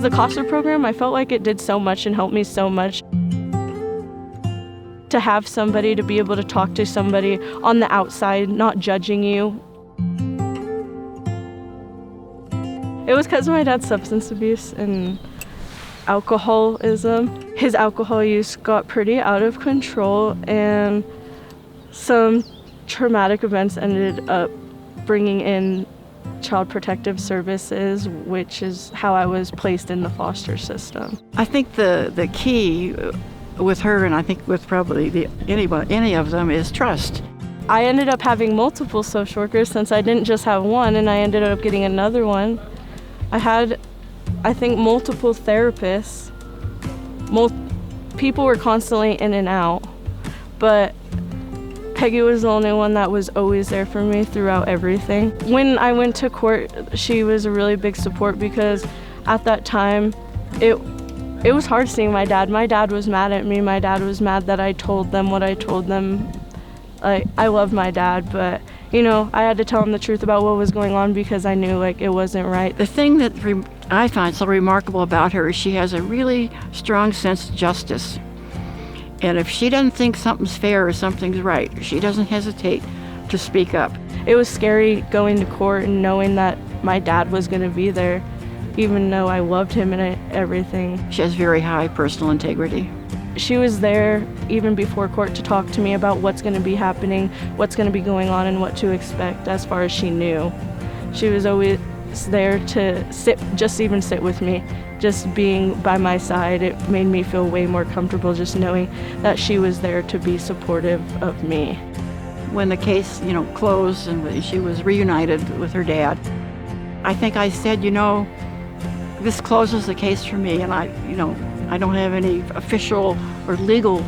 The CASA program, I felt like it did so much and helped me so much. To have somebody, to be able to talk to somebody on the outside, not judging you. It was because of my dad's substance abuse and alcoholism. His alcohol use got pretty out of control, and some traumatic events ended up bringing in Child Protective Services, which is how I was placed in the foster system. I think the key with her, and I think with probably any of them, is trust. I ended up having multiple social workers since I didn't just have one, and I ended up getting another one. I had, I think, multiple therapists. People were constantly in and out, but Peggy was the only one that was always there for me throughout everything. When I went to court, she was a really big support because at that time, it was hard seeing my dad. My dad was mad at me. My dad was mad that I told them what I told them. I love my dad, but you know, I had to tell him the truth about what was going on because I knew it wasn't right. The thing that I find so remarkable about her is she has a really strong sense of justice. And if she doesn't think something's fair or something's right, she doesn't hesitate to speak up. It was scary going to court and knowing that my dad was going to be there, even though I loved him and everything. She has very high personal integrity. She was there even before court to talk to me about what's going to be happening, what's going to be going on, and what to expect as far as she knew. She was always there to sit with me. Just being by my side, it made me feel way more comfortable just knowing that she was there to be supportive of me. When the case, closed and she was reunited with her dad, I think I said, this closes the case for me, and I don't have any official or legal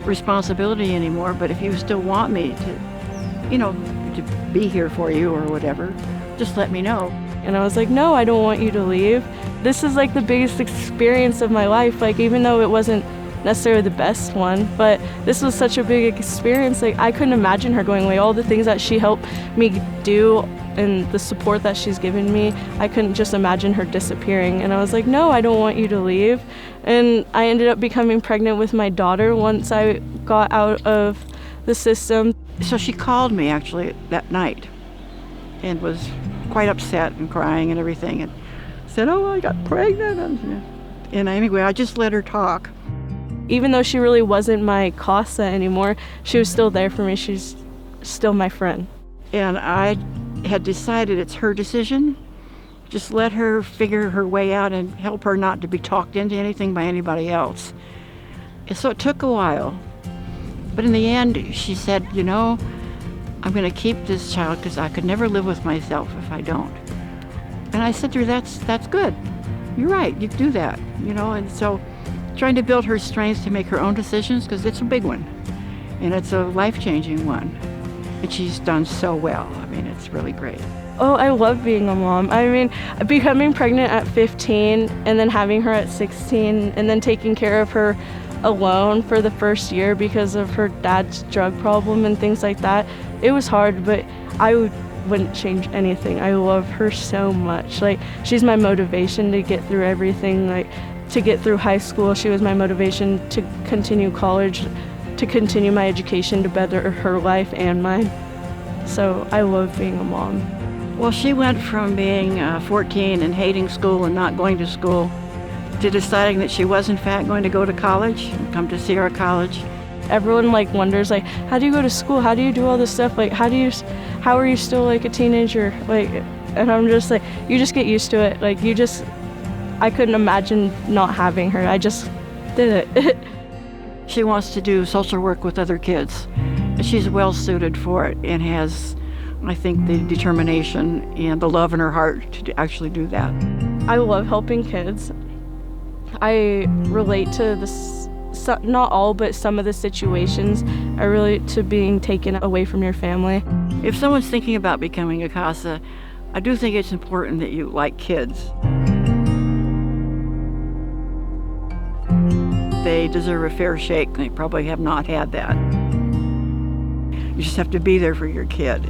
responsibility anymore, but if you still want me to be here for you or whatever, just let me know. And I was like, no, I don't want you to leave. This is the biggest experience of my life, even though it wasn't necessarily the best one, but this was such a big experience. I couldn't imagine her going away. All the things that she helped me do and the support that she's given me, I couldn't just imagine her disappearing. And I was like, no, I don't want you to leave. And I ended up becoming pregnant with my daughter once I got out of the system. So she called me actually that night and was quite upset and crying and everything, and said, oh, I got pregnant. And anyway, I just let her talk. Even though she really wasn't my CASA anymore, she was still there for me. She's still my friend. And I had decided it's her decision. Just let her figure her way out and help her not to be talked into anything by anybody else. And so it took a while. But in the end, she said, I'm going to keep this child because I could never live with myself if I don't. And I said to her, that's good. You're right, you do that, And so trying to build her strength to make her own decisions, because it's a big one. And it's a life-changing one. And she's done so well. It's really great. Oh, I love being a mom. Becoming pregnant at 15 and then having her at 16 and then taking care of her alone for the first year because of her dad's drug problem and things like that. It was hard, but I wouldn't change anything. I love her so much. She's my motivation to get through everything, to get through high school. She was my motivation to continue college, to continue my education, to better her life and mine. So I love being a mom. Well, she went from being 14 and hating school and not going to school to deciding that she was in fact going to go to college and come to Sierra College. Everyone wonders how do you go to school? How do you do all this stuff? How are you still a teenager? And I'm just you just get used to it. I couldn't imagine not having her. I just did it. She wants to do social work with other kids. She's well suited for it and has, I think, the determination and the love in her heart to actually do that. I love helping kids. I relate to this, not all, but some of the situations. I relate to being taken away from your family. If someone's thinking about becoming a CASA, I do think it's important that you like kids. They deserve a fair shake. They probably have not had that. You just have to be there for your kid.